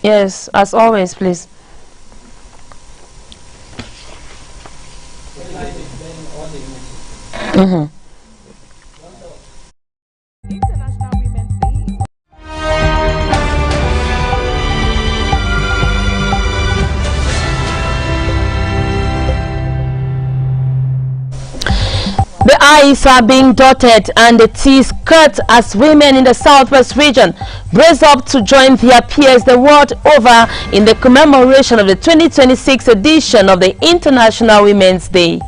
Yes, as always, please. International Women's Day. The I's are being dotted and the T's cut as women in the southwest region brace up to join their peers the world over in the commemoration of the 2026 edition of the International Women's Day.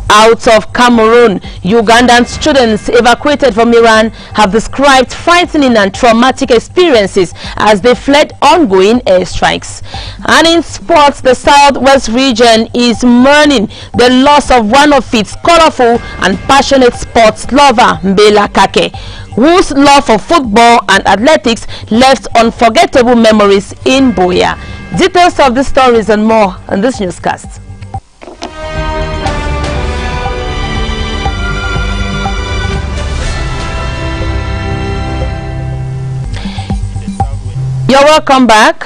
Out of Cameroon, Ugandan students evacuated from Iran have described frightening and traumatic experiences as they fled ongoing airstrikes. And in sports, the Southwest region is mourning the loss of one of its colorful and passionate sports lover, Mbela Kake, whose love for football and athletics left unforgettable memories in Boya. Details of the stories and more on this newscast. You're welcome back.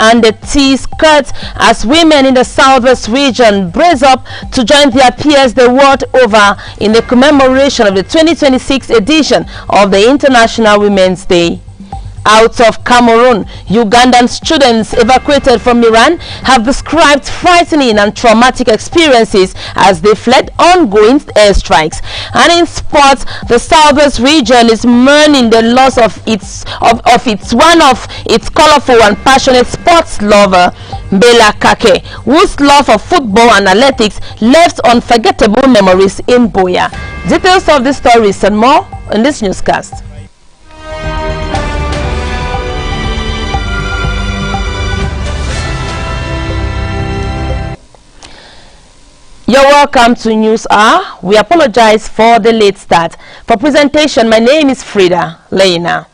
And the T's cut as women in the southwest region brace up to join their peers the world over in the commemoration of the 2026 edition of the International Women's Day. Out of Cameroon, Ugandan students evacuated from Iran have described frightening and traumatic experiences as they fled ongoing airstrikes. And in sports, the southwest region is mourning the loss of one of its colorful and passionate sports lover, Mbela Kake, whose love for football and athletics left unforgettable memories in Boya. Details of the stories and more in this newscast. You're welcome to News Hour. We apologize for the late start. For presentation, my name is Frida Leina.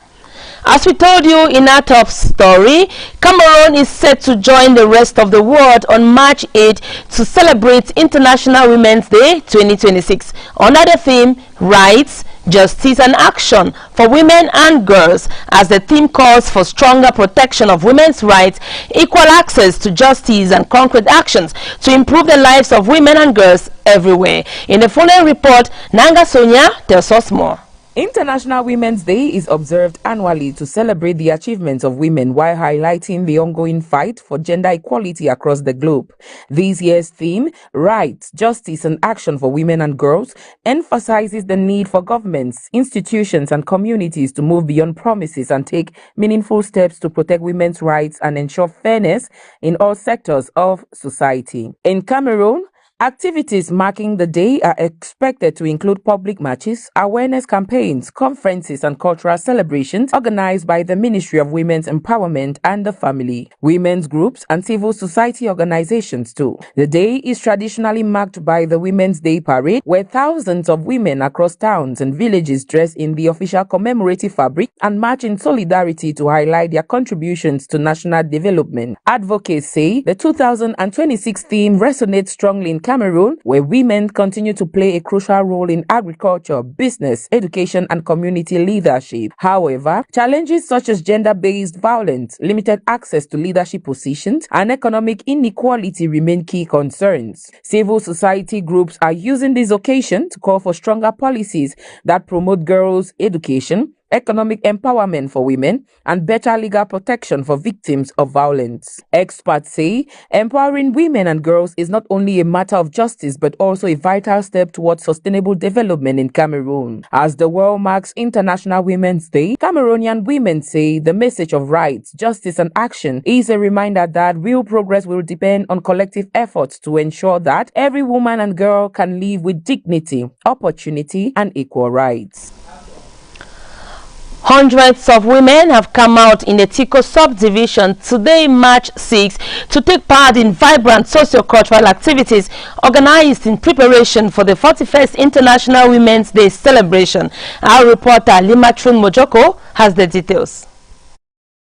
As we told you in our top story, Cameroon is set to join the rest of the world on March 8 to celebrate International Women's Day 2026 under the theme Rights, Justice and Action for Women and Girls, as the theme calls for stronger protection of women's rights, equal access to justice and concrete actions to improve the lives of women and girls everywhere. In the following report, Nanga Sonia tells us more. International Women's Day is observed annually to celebrate the achievements of women while highlighting the ongoing fight for gender equality across the globe. This year's theme, Rights, Justice and Action for Women and Girls, emphasizes the need for governments, institutions and communities to move beyond promises and take meaningful steps to protect women's rights and ensure fairness in all sectors of society. In Cameroon, activities marking the day are expected to include public marches, awareness campaigns, conferences, and cultural celebrations organized by the Ministry of Women's Empowerment and the Family, women's groups, and civil society organizations too. The day is traditionally marked by the Women's Day Parade, where thousands of women across towns and villages dress in the official commemorative fabric and march in solidarity to highlight their contributions to national development. Advocates say the 2026 theme resonates strongly in Cameroon, where women continue to play a crucial role in agriculture, business, education, and community leadership. However, challenges such as gender-based violence, limited access to leadership positions, and economic inequality remain key concerns. Civil society groups are using this occasion to call for stronger policies that promote girls' education, economic empowerment for women, and better legal protection for victims of violence. Experts say empowering women and girls is not only a matter of justice but also a vital step towards sustainable development in Cameroon. As the world marks International Women's Day, Cameroonian women say the message of rights, justice, and action is a reminder that real progress will depend on collective efforts to ensure that every woman and girl can live with dignity, opportunity, and equal rights. Hundreds of women have come out in the Tico subdivision today, March 6, to take part in vibrant socio-cultural activities organized in preparation for the 41st International Women's Day celebration. Our reporter Limatrun Mojoko has the details.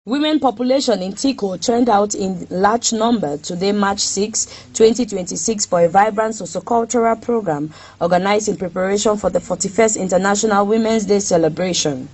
Women population in Tico turned out in large number today, March 6, 2026, for a vibrant socio-cultural program organized in preparation for the 41st International Women's Day celebration.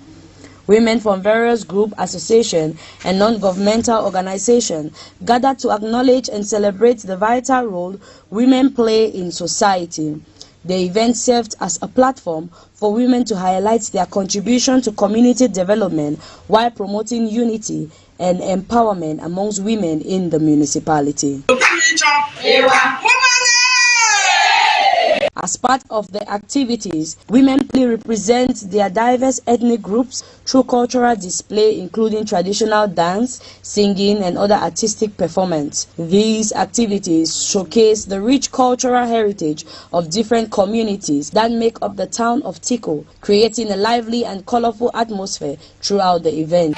Women from various groups, associations, and non-governmental organizations gathered to acknowledge and celebrate the vital role women play in society. The event served as a platform for women to highlight their contribution to community development while promoting unity and empowerment amongst women in the municipality. As part of the activities, women represent their diverse ethnic groups through cultural display, including traditional dance, singing, and other artistic performance. These activities showcase the rich cultural heritage of different communities that make up the town of Tico, creating a lively and colorful atmosphere throughout the event.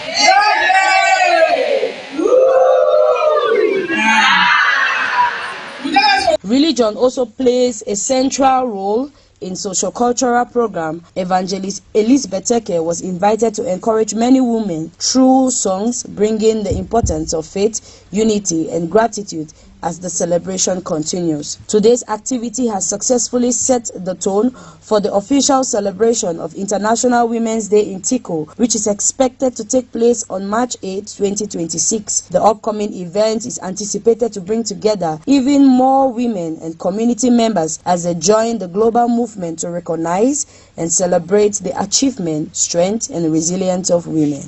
Religion also plays a central role in social-cultural program. Evangelist Elizabeth Teke was invited to encourage many women through songs, bringing the importance of faith, unity, and gratitude as the celebration continues. Today's activity has successfully set the tone for the official celebration of International Women's Day in Tico, which is expected to take place on March 8, 2026. The upcoming event is anticipated to bring together even more women and community members as they join the global movement to recognize and celebrate the achievement, strength, and resilience of women.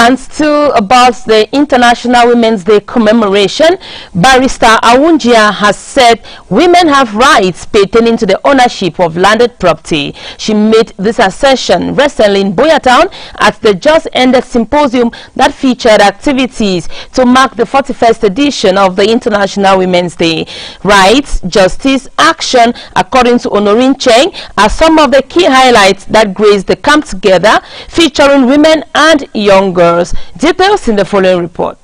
And still about the International Women's Day commemoration, Barrister Awunjia has said women have rights pertaining to the ownership of landed property. She made this assertion recently in Boyatown at the just ended symposium that featured activities to mark the 41st edition of the International Women's Day. Rights, justice, action, according to Honorine Cheng, are some of the key highlights that graced the camp together, featuring women and young girls. Details in the following report.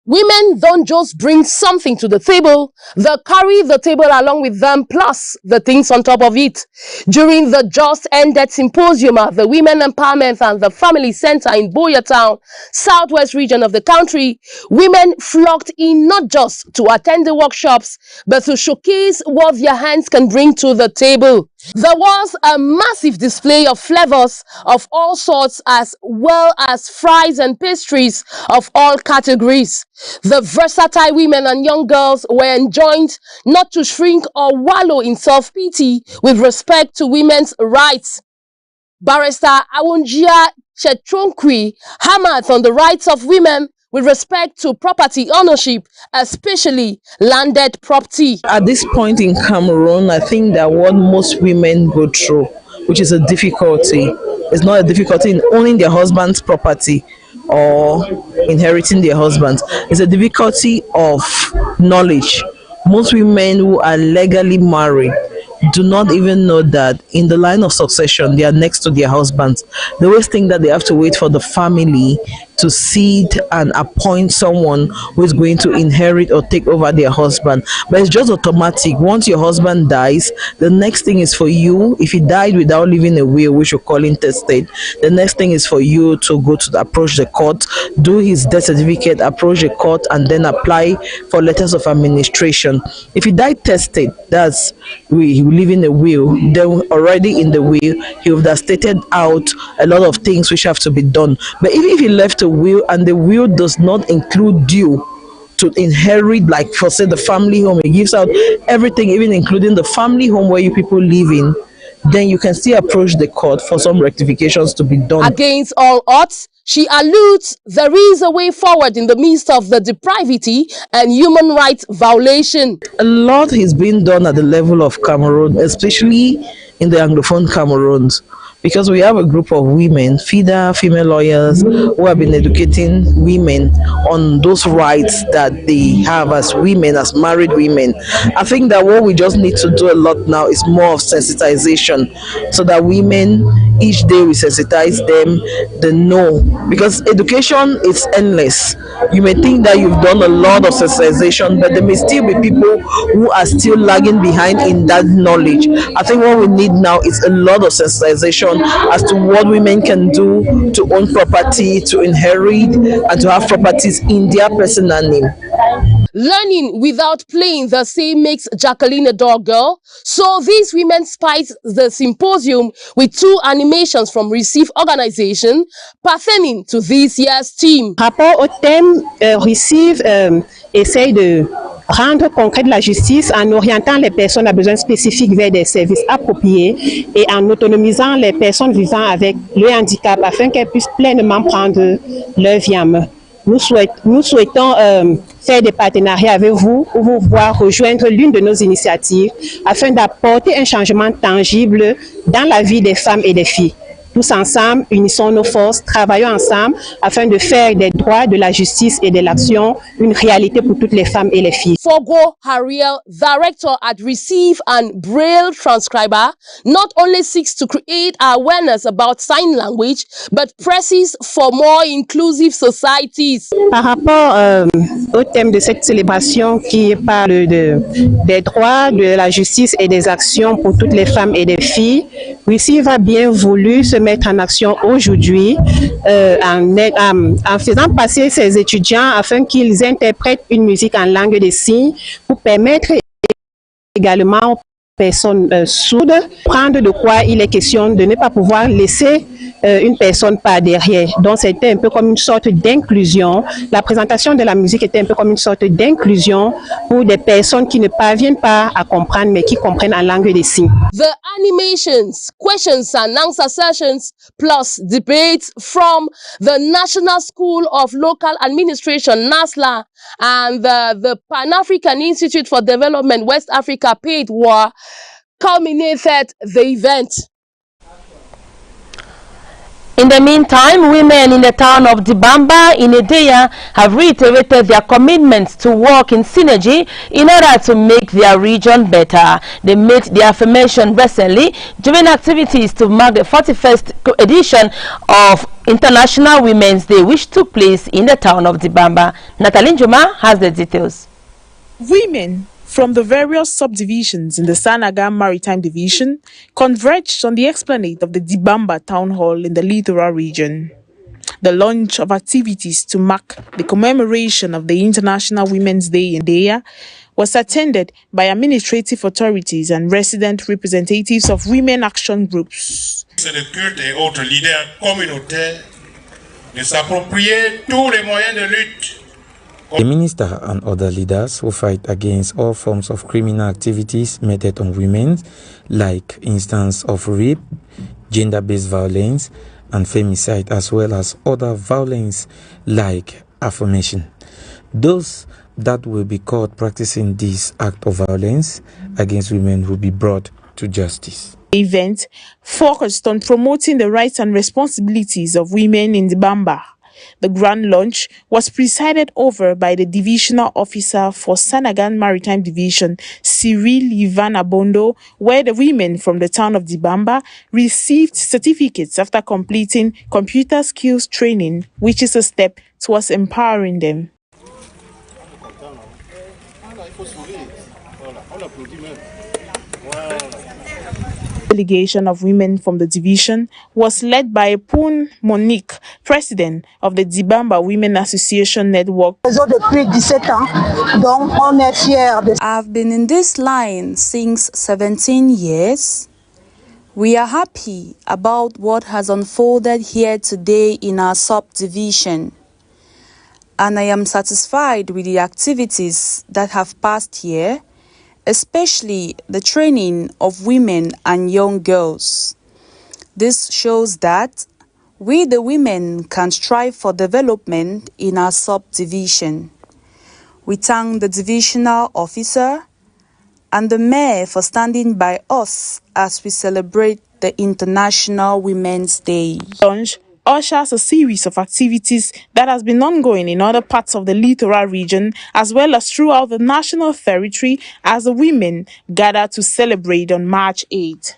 Women don't just bring something to the table, they carry the table along with them, plus the things on top of it. During the just ended symposium at the Women Empowerment and the Family Center in Boyatown, southwest region of the country, women flocked in not just to attend the workshops, but to showcase what their hands can bring to the table. There was a massive display of flavors of all sorts, as well as fries and pastries of all categories. The versatile women and young girls were enjoined not to shrink or wallow in self-pity with respect to women's rights. Barrister Awonjia Chetronkwi hammered on the rights of women with respect to property ownership, especially landed property. At this point in Cameroon, I think that what most women go through, which is a difficulty, is not a difficulty in owning their husband's property or inheriting their husband's. It's a difficulty of knowledge. Most women who are legally married do not even know that in the line of succession they are next to their husbands. They always think that they have to wait for the family to seed and appoint someone who is going to inherit or take over their husband. But it's just automatic. Once your husband dies, the next thing is for you, if he died without leaving a will, which you call intestate, the next thing is for you to go to approach the court, do his death certificate, approach the court, and then apply for letters of administration. If he died testate, that's he will leave in a will, then already in the will he would have stated out a lot of things which have to be done. But if he left a will and the will does not include you to inherit, like for say the family home, he gives out everything, even including the family home where you people live in, then you can still approach the court for some rectifications to be done. Against all odds, she alludes there is a way forward in the midst of the depravity and human rights violation. A lot is being done at the level of Cameroon, especially in the Anglophone Cameroons, because we have a group of women, FIDA, female lawyers, who have been educating women on those rights that they have as women, as married women. I think that what we just need to do a lot now is more of sensitization, so that women, each day we sensitize them, they know, because education is endless. You may think that you've done a lot of sensitization, but there may still be people who are still lagging behind in that knowledge. I think what we need now is a lot of sensitization as to what women can do to own property, to inherit, and to have properties in their personal name. Learning without playing the same makes Jacqueline a dog girl. So these women spiced the symposium with 2 animations from Receive Organization pertaining to this year's theme. Rapport au thème, Receive essaye de rendre concrète la justice en orientant les personnes à besoins spécifiques vers des services appropriés et en autonomisant les personnes vivant avec le handicap afin qu'elles puissent pleinement prendre leur vie en main. Nous souhaitons faire des partenariats avec vous ou vous voir rejoindre l'une de nos initiatives afin d'apporter un changement tangible dans la vie des femmes et des filles. Tous ensemble, unissons nos forces, travaillons ensemble afin de faire des droits, de la justice et de l'action une réalité pour toutes les femmes et les filles. Fogo Hariel, director at Receive and Braille transcriber, not only seeks to create awareness about sign language, but presses for more inclusive societies. Par rapport au thème de cette célébration qui parle des droits, de la justice et des actions pour toutes les femmes et les filles, Receive a bien voulu se mettre en action aujourd'hui en faisant passer ses étudiants afin qu'ils interprètent une musique en langue des signes pour permettre également aux personnes sourdes prendre de quoi il est question de ne pas pouvoir laisser une personne par derrière. Donc c'était un peu comme une sorte d'inclusion. La présentation de la musique était un peu comme une sorte d'inclusion pour des personnes qui ne parviennent pas à comprendre mais qui comprennent en langue des signes. The animations, questions and answer sessions, plus debates from the National School of Local Administration, NASLA, and the Pan-African Institute for Development, West Africa, PAIDWA, culminated the event. In the meantime, women in the town of Dibamba in Ideya have reiterated their commitment to work in synergy in order to make their region better. They made the affirmation recently during activities to mark the 41st edition of International Women's Day, which took place in the town of Dibamba. Natalie Njuma has the details. Women from the various subdivisions in the Sanaga Maritime Division converged on the esplanade of the Dibamba Town Hall in the Littoral region. The launch of activities to mark the commemoration of the International Women's Day in Deya was attended by administrative authorities and resident representatives of women action groups. C'est le culte et autres leaders communautaires de s'approprier tous les moyens de lutte. The minister and other leaders who fight against all forms of criminal activities meted on women, like instance of rape, gender-based violence, and femicide, as well as other violence like affirmation. Those that will be caught practicing this act of violence against women will be brought to justice. The event focused on promoting the rights and responsibilities of women in the Bamba. The grand launch was presided over by the Divisional Officer for Sanagan Maritime Division, Cyril Ivan Abondo, where the women from the town of Dibamba received certificates after completing computer skills training, which is a step towards empowering them. Delegation of women from the division was led by Poon Monique, president of the Dibamba Women Association Network. I've been in this line since 17 years. We are happy about what has unfolded here today in our subdivision, and I am satisfied with the activities that have passed here, especially the training of women and young girls. This shows that we, the women, can strive for development in our subdivision. We thank the divisional officer and the mayor for standing by us as we celebrate the International Women's Day. Launch ushers a series of activities that has been ongoing in other parts of the littoral region as well as throughout the national territory as the women gather to celebrate on March 8th.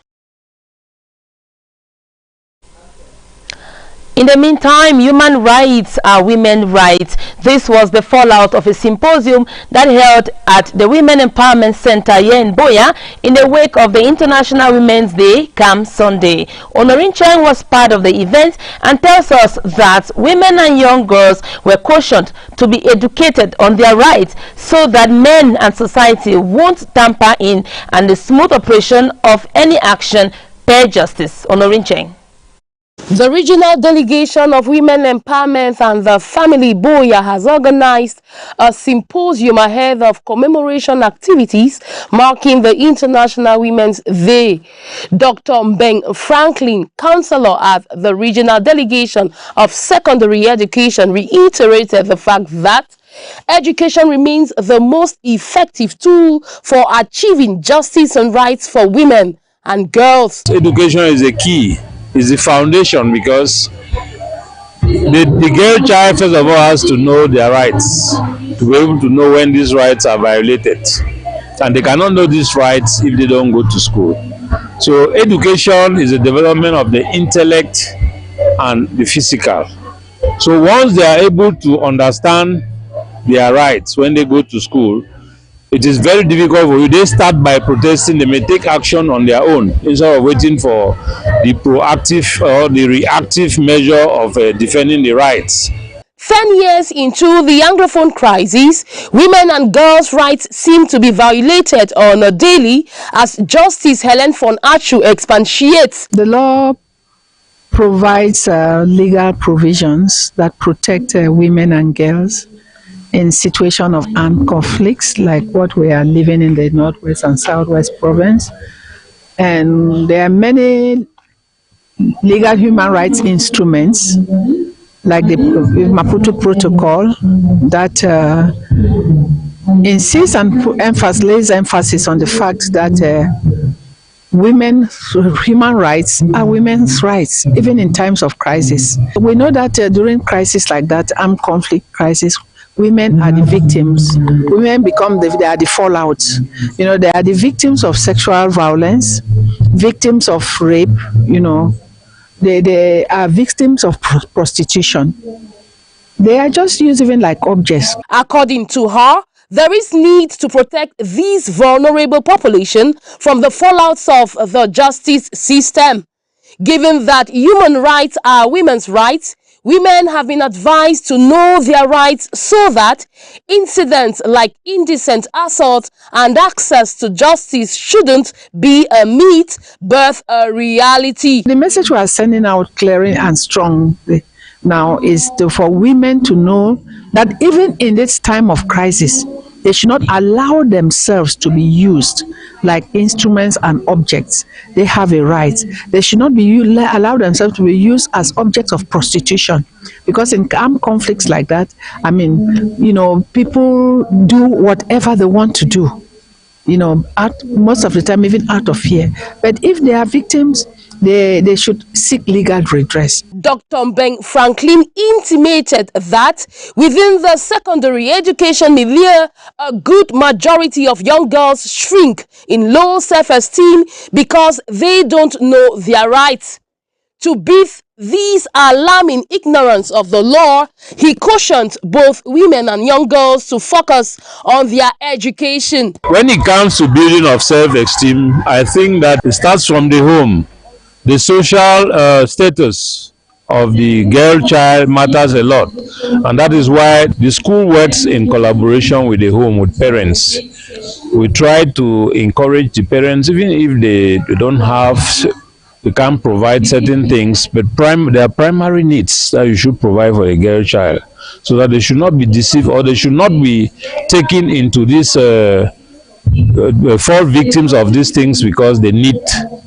In the meantime, human rights are women's rights. This was the fallout of a symposium that held at the Women Empowerment Center here in Boya in the wake of the International Women's Day come Sunday. Honorin Cheng was part of the event and tells us that women and young girls were cautioned to be educated on their rights so that men and society won't tamper in and the smooth operation of any action per justice. Honorin Cheng. The regional delegation of Women Empowerment and the Family Boya has organized a symposium ahead of commemoration activities marking the International Women's Day. Dr. Mbeng Franklin, counselor at the regional delegation of secondary education, reiterated the fact that education remains the most effective tool for achieving justice and rights for women and girls. Education is a key. Is the foundation, because the girl child first of all has to know their rights, to be able to know when these rights are violated, and they cannot know these rights if they don't go to school. So education is the development of the intellect and the physical. So once they are able to understand their rights when they go to school, it is very difficult for you. They start by protesting. They may take action on their own instead of waiting for the proactive or the reactive measure of defending the rights. 10 years into the Anglophone crisis, women and girls' rights seem to be violated on a daily, as Justice Helen von Achu expatiates. The law provides legal provisions that protect women and girls in situation of armed conflicts like what we are living in the Northwest and Southwest province. And there are many legal human rights instruments like the Maputo Protocol that insists and lays emphasis on the fact that women's human rights are women's rights, even in times of crisis. We know that during crisis like that, armed conflict crisis, women are the victims. Women become they are the fallout. You know, they are the victims of sexual violence, victims of rape. You know, they are victims of prostitution. They are just used even like objects. According to her, there is need to protect these vulnerable population from the fallouts of the justice system. Given that human rights are women's rights, Women have been advised to know their rights so that incidents like indecent assault and access to justice shouldn't be a myth, but a reality. The message we are sending out clearly and strongly now is for women to know that even in this time of crisis, they should not allow themselves to be used like instruments and objects. They have a right. They should not be allow themselves to be used as objects of prostitution. Because in armed conflicts like that, I mean, people do whatever they want to do. Most of the time, even out of fear. But if they are victims, they should seek legal redress. Dr. Mbeng Franklin intimated that within the secondary education milieu, a good majority of young girls shrink in low self-esteem because they don't know their rights. To beat these alarming ignorance of the law, he cautioned both women and young girls to focus on their education. When it comes to building of self-esteem, I think that it starts from the home. The social status of the girl child matters a lot, and that is why the school works in collaboration with the home, with parents. We try to encourage the parents, even if they don't have, they can't provide certain things, but there are primary needs that you should provide for a girl child, so that they should not be deceived or they should not be taken into this fall victims of these things because they need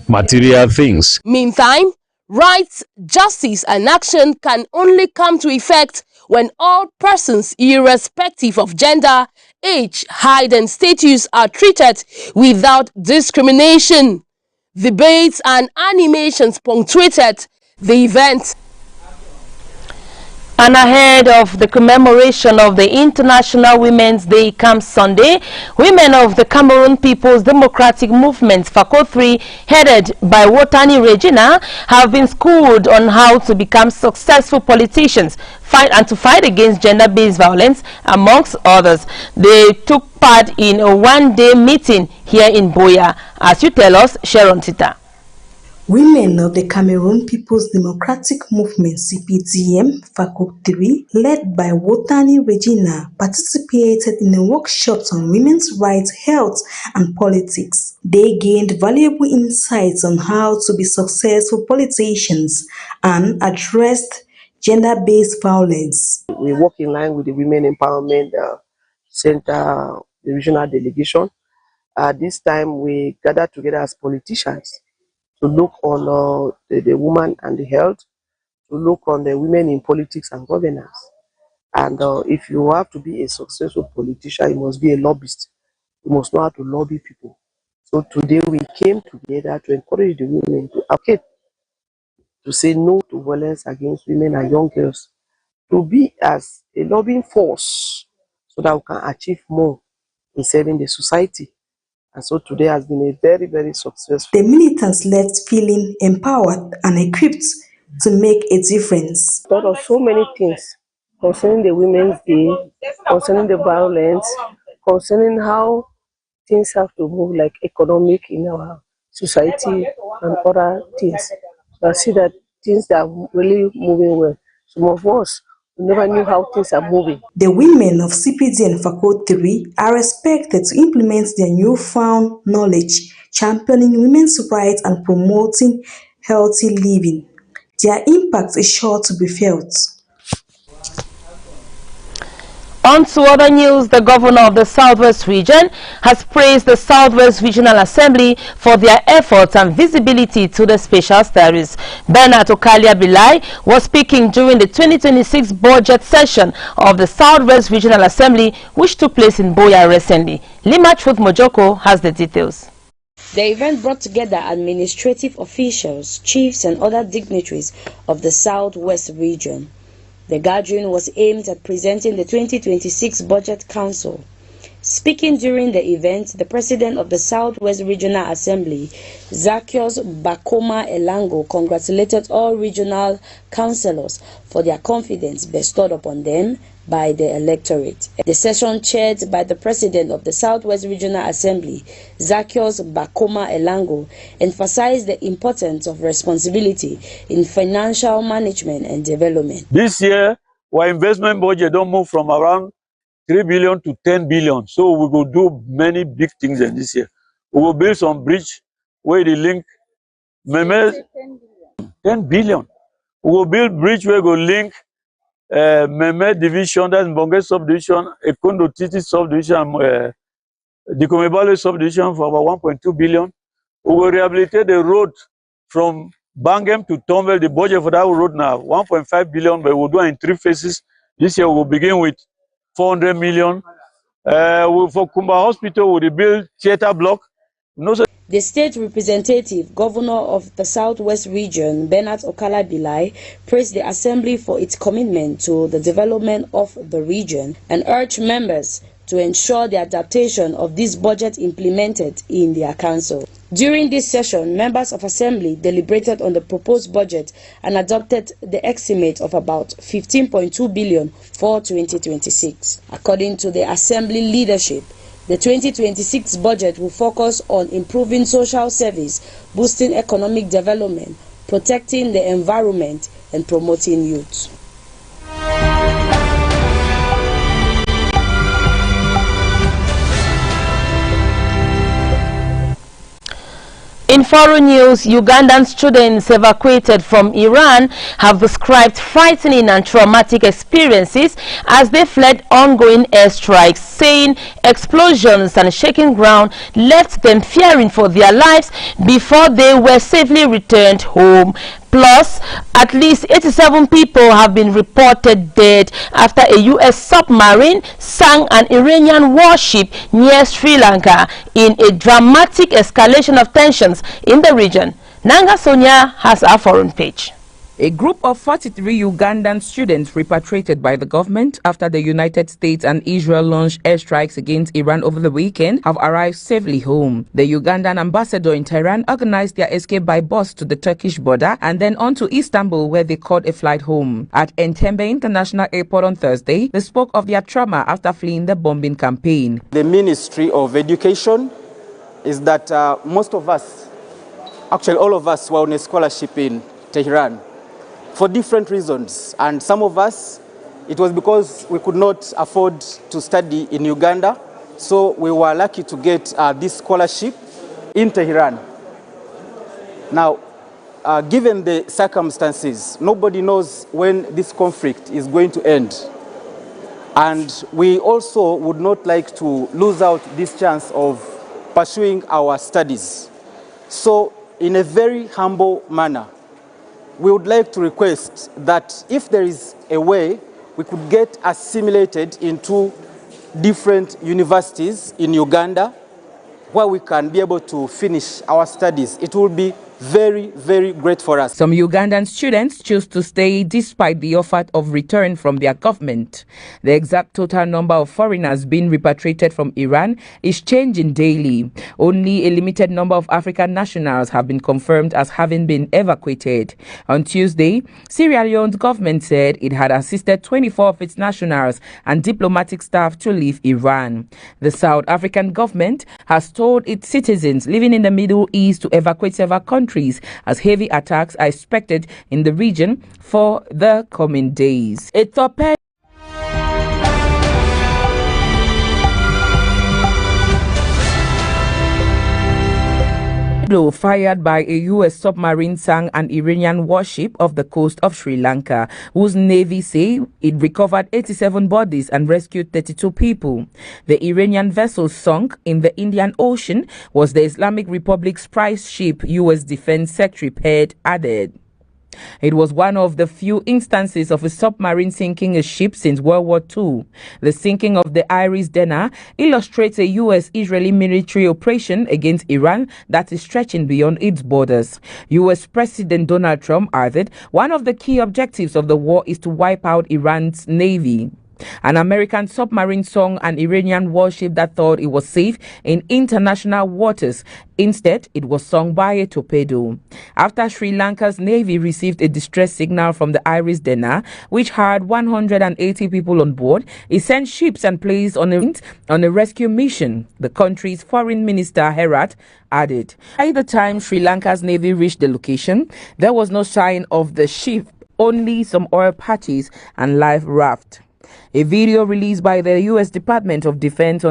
material things. Meantime, rights, justice, and action can only come to effect when all persons, irrespective of gender, age, height, and status, are treated without discrimination. Debates and animations punctuated the event. And ahead of the commemoration of the International Women's Day come Sunday, women of the Cameroon People's Democratic Movement, FACO3, headed by Wotani Regina, have been schooled on how to become successful politicians and to fight against gender-based violence, amongst others. They took part in a one-day meeting here in Boya. As you tell us, Sharon Tita. Women of the Cameroon People's Democratic Movement (CPDM) FACO3, led by Wotani Regina, participated in a workshop on women's rights, health, and politics. They gained valuable insights on how to be successful politicians and addressed gender-based violence. We work in line with the Women Empowerment Center, the regional delegation. This time we gathered together as politicians to look on the woman and the health, to look on the women in politics and governance. And if you have to be a successful politician, you must be a lobbyist. You must know how to lobby people. So today we came together to encourage the women to advocate, to say no to violence against women and young girls, to be as a lobbying force so that we can achieve more in serving the society. And so today has been a very, very successful. The militants left feeling empowered and equipped to make a difference. Thought of so many things concerning the Women's Day, concerning the violence, concerning how things have to move like economic in our society and other things. So I see that things are really moving well. Some of us never knew how things are moving. The women of CPD and FACO3 are expected to implement their newfound knowledge, championing women's rights and promoting healthy living. Their impact is sure to be felt. On to other news, the governor of the Southwest region has praised the Southwest Regional Assembly for their efforts and visibility to the special studies. Bernard Okalia Bilai was speaking during the 2026 budget session of the Southwest Regional Assembly, which took place in Boya recently. Lima Truth Mojoko has the details. The event brought together administrative officials, chiefs, and other dignitaries of the Southwest region. The gathering was aimed at presenting the 2026 Budget Council. Speaking during the event, the president of the Southwest Regional Assembly, Zacchaeus Bakoma Elango, congratulated all regional councillors for their confidence bestowed upon them by the electorate. The session, chaired by the president of the Southwest Regional Assembly, Zacchaeus Bakoma Elango, emphasized the importance of responsibility in financial management and development. This year, our investment budget don't move from around 3 billion to 10 billion. So we will do many big things in this year. We will build some bridge where the link 10 billion. We will build bridge where we link Meme division, that's Mbonge subdivision, Ekondo Titi subdivision, the Komebale subdivision for about 1.2 billion. We will rehabilitate the road from Bangem to Tombel. The budget for that road now 1.5 billion, but we'll do it in 3 phases. This year we'll begin with 400 million. For Kumba Hospital, we rebuild theater block. The state representative, governor of the Southwest region, Bernard Okala Bilai, praised the assembly for its commitment to the development of the region and urged members to ensure the adaptation of this budget implemented in their council. During this session, members of assembly deliberated on the proposed budget and adopted the estimate of about 15.2 billion for 2026. According to the assembly leadership, the 2026 budget will focus on improving social service, boosting economic development, protecting the environment, and promoting youth. In foreign news, Ugandan students evacuated from Iran have described frightening and traumatic experiences as they fled ongoing airstrikes, saying explosions and shaking ground left them fearing for their lives before they were safely returned home. Plus, at least 87 people have been reported dead after a U.S. submarine sank an Iranian warship near Sri Lanka in a dramatic escalation of tensions in the region. Nanga Sonia has our foreign page. A group of 43 Ugandan students repatriated by the government after the United States and Israel launched airstrikes against Iran over the weekend have arrived safely home. The Ugandan ambassador in Tehran organized their escape by bus to the Turkish border and then on to Istanbul, where they caught a flight home. At Entebbe International Airport on Thursday, they spoke of their trauma after fleeing the bombing campaign. The Ministry of Education is that most of us, actually all of us, were on a scholarship in Tehran for different reasons, and some of us, it was because we could not afford to study in Uganda, so we were lucky to get this scholarship in Tehran. Now, given the circumstances, nobody knows when this conflict is going to end, and we also would not like to lose out this chance of pursuing our studies. So, in a very humble manner, we would like to request that if there is a way we could get assimilated into different universities in Uganda where we can be able to finish our studies, it will be very, very great for us. Some Ugandan students choose to stay despite the offer of return from their government. The exact total number of foreigners being repatriated from Iran is changing daily. Only a limited number of African nationals have been confirmed as having been evacuated. On Tuesday, Sierra Leone's government said it had assisted 24 of its nationals and diplomatic staff to leave Iran. The South African government has told its citizens living in the Middle East to evacuate several countries as heavy attacks are expected in the region for the coming days. A torpedo fired by a U.S. submarine sank an Iranian warship off the coast of Sri Lanka, whose navy say it recovered 87 bodies and rescued 32 people. The Iranian vessel sunk in the Indian Ocean was the Islamic Republic's prize ship, U.S. Defense Secretary Pete added. It was one of the few instances of a submarine sinking a ship since World War II. The sinking of the Iris Dena illustrates a U.S.-Israeli military operation against Iran that is stretching beyond its borders. U.S. President Donald Trump added, one of the key objectives of the war is to wipe out Iran's navy. An American submarine sunk an Iranian warship that thought it was safe in international waters. Instead, it was sunk by a torpedo. After Sri Lanka's Navy received a distress signal from the Iris Dena, which had 180 people on board, it sent ships and planes on a rescue mission, the country's foreign minister Herat added. By the time Sri Lanka's Navy reached the location, there was no sign of the ship, only some oil patches and life raft. A video released by the U.S. Department of Defense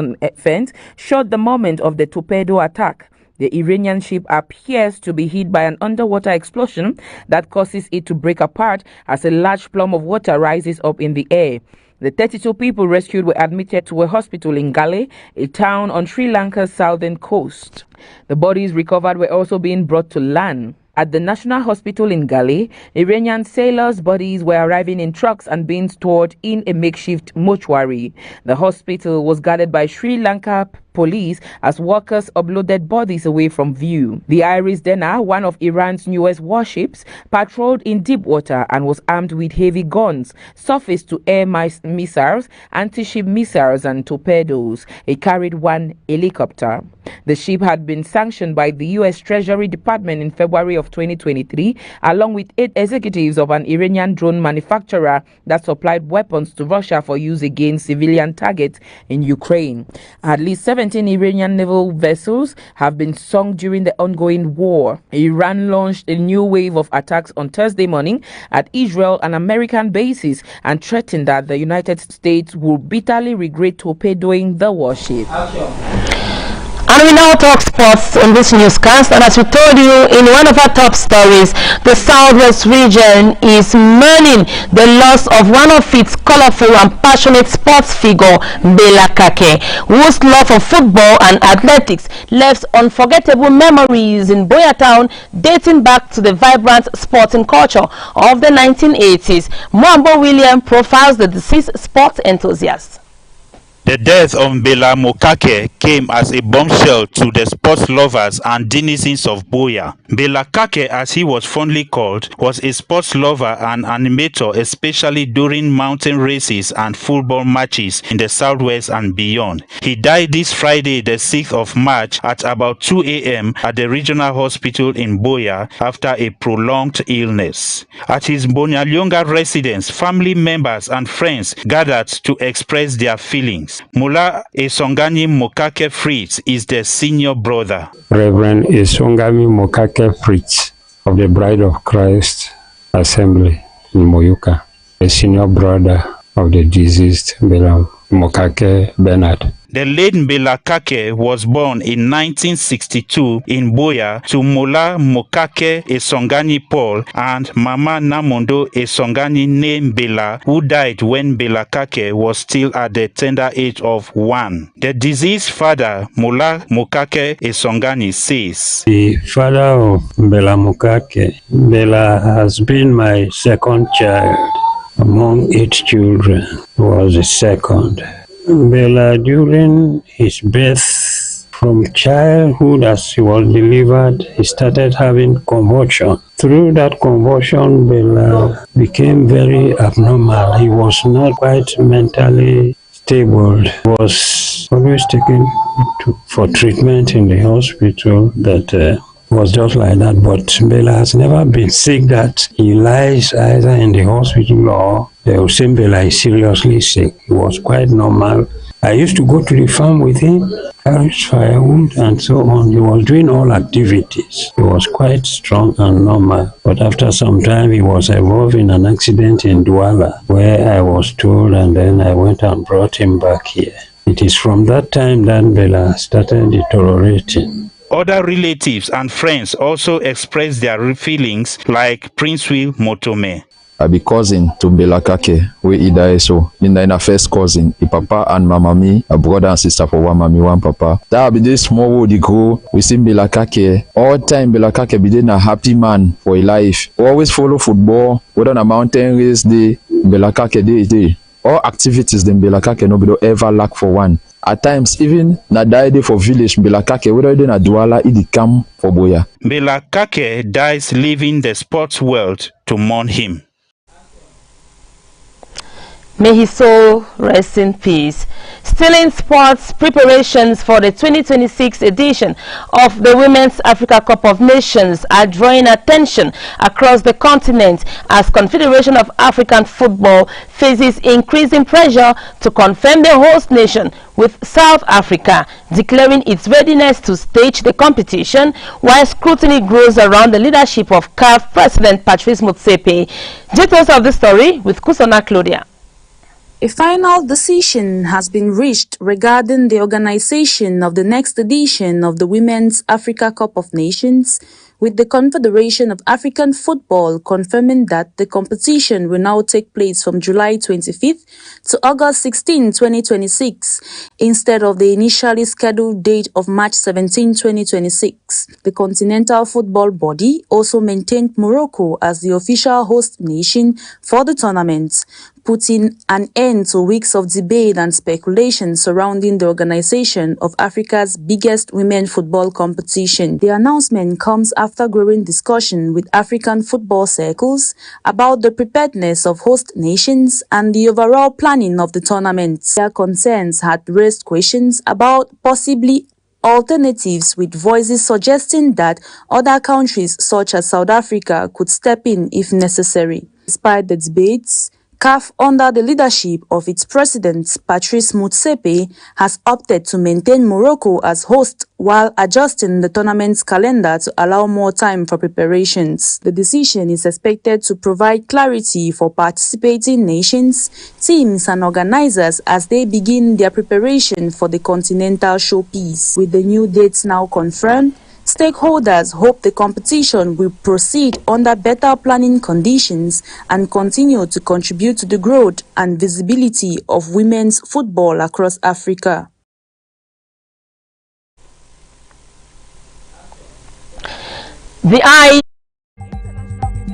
showed the moment of the torpedo attack. The Iranian ship appears to be hit by an underwater explosion that causes it to break apart as a large plume of water rises up in the air. The 32 people rescued were admitted to a hospital in Gale, a town on Sri Lanka's southern coast. The bodies recovered were also being brought to land. At the National Hospital in Gale, Iranian sailors' bodies were arriving in trucks and being stored in a makeshift mortuary. The hospital was guarded by Sri Lanka police as workers uploaded bodies away from view. The Iris Dena, one of Iran's newest warships, patrolled in deep water and was armed with heavy guns, surface-to-air missiles, anti-ship missiles and torpedoes. It carried one helicopter. The ship had been sanctioned by the U.S. Treasury Department in February of 2023, along with 8 executives of an Iranian drone manufacturer that supplied weapons to Russia for use against civilian targets in Ukraine. At least 17 Iranian naval vessels have been sunk during the ongoing war. Iran launched a new wave of attacks on Thursday morning at Israel and American bases and threatened that the United States will bitterly regret torpedoing the warship. And we now talk sports on this newscast, and as we told you in one of our top stories, the Southwest region is mourning the loss of one of its colorful and passionate sports figure, Bella Kake, whose love for football and athletics left unforgettable memories in Boyatown dating back to the vibrant sporting culture of the 1980s. Mwambo William profiles the deceased sports enthusiast. The death of Bella Mokake came as a bombshell to the sports lovers and denizens of Boya. Bella Kake, as he was fondly called, was a sports lover and animator, especially during mountain races and football matches in the Southwest and beyond. He died this Friday, the 6th of March, at about 2 a.m. at the regional hospital in Boya after a prolonged illness. At his Bonyalionga residence, family members and friends gathered to express their feelings. Mula Esongani Mokake Fritz is the senior brother. Reverend Esongani Mokake Fritz of the Bride of Christ Assembly in Moyuka, a senior brother of the deceased Bella Mokake Bernard. The late Bella Kake was born in 1962 in Boya to Mola Mokake Esongani Paul and Mama Namondo Esongani named Bella, who died when Bella Kake was still at the tender age of 1. The deceased father, Mola Mokake Esongani, says, The father of Bella Mokake, Bella has been my second child. Among 8 children, was the second. Bella, during his birth, from childhood as he was delivered, he started having convulsion. Through that convulsion, Bella became very abnormal. He was not quite mentally stable. He was always taken for treatment in the hospital that was just like that, but Bella has never been sick that he lies either in the hospital or they will say Bella is seriously sick. He was quite normal. I used to go to the farm with him, carry firewood and so on. He was doing all activities. He was quite strong and normal. But after some time, he was involved in an accident in Douala, where I was told, and then I went and brought him back here. It is from that time that Bella started deteriorating. Other relatives and friends also expressed their feelings, like Prince Will Motome. I be cousin to Bella Kake, where he died so. In the first cousin, a papa and mama me, a brother and sister for one mommy, one papa. That be this small world they grow. We see Bella Kake. All time Bella Kake be a happy man for his life. Always follow football, whether on a mountain race day, Bella Kake day. All activities then Bella Kake nobody ever lack for one. At times, even na die for village, Bella Kake, whether they na Douala, it come for Boya. Bella Kake dies leaving the sports world to mourn him. May his soul rest in peace. Still in sports, preparations for the 2026 edition of the Women's Africa Cup of Nations are drawing attention across the continent as Confederation of African Football faces increasing pressure to confirm the host nation, with South Africa declaring its readiness to stage the competition, while scrutiny grows around the leadership of CAF President Patrice Motsepe. Details of the story with Kusona Claudia. A final decision has been reached regarding the organization of the next edition of the Women's Africa Cup of Nations, with the Confederation of African Football confirming that the competition will now take place from July 25th to August 16, 2026, instead of the initially scheduled date of March 17, 2026. The Continental Football Body also maintained Morocco as the official host nation for the tournament, putting an end to weeks of debate and speculation surrounding the organization of Africa's biggest women football competition. The announcement comes after growing discussion with African football circles about the preparedness of host nations and the overall planning of the tournament. Their concerns had raised questions about possibly alternatives, with voices suggesting that other countries such as South Africa could step in if necessary. Despite the debates, CAF, under the leadership of its president, Patrice Motsepe, has opted to maintain Morocco as host while adjusting the tournament's calendar to allow more time for preparations. The decision is expected to provide clarity for participating nations, teams and organizers as they begin their preparation for the continental showpiece. With the new dates now confirmed, stakeholders hope the competition will proceed under better planning conditions and continue to contribute to the growth and visibility of women's football across Africa. The I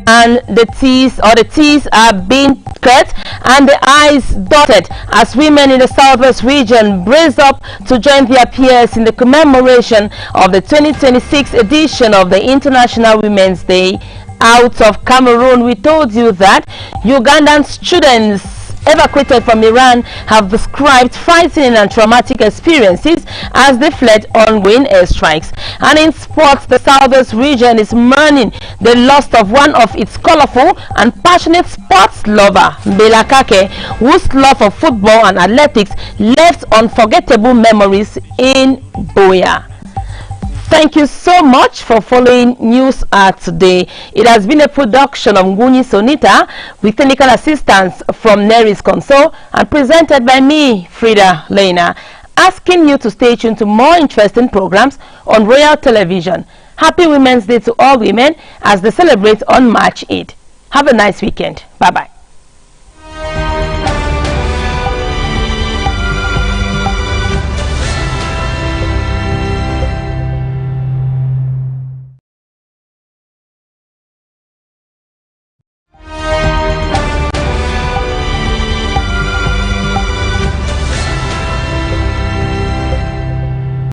and the T's are being cut and the I's dotted as women in the southwest region brace up to join their peers in the commemoration of the 2026 edition of the International Women's Day. Out of Cameroon, we told you that Ugandan students evacuated from Iran have described frightening and traumatic experiences as they fled ongoing airstrikes. And in sports, the southwest region is mourning the loss of one of its colorful and passionate sports lover, Mbela Kake, whose love of football and athletics left unforgettable memories in Boya. Thank you so much for following News Art today. It has been a production of Nguni Sonita with technical assistance from Neris Console and presented by me, Frida Lena, asking you to stay tuned to more interesting programs on Royal Television. Happy Women's Day to all women as they celebrate on March 8th. Have a nice weekend. Bye-bye.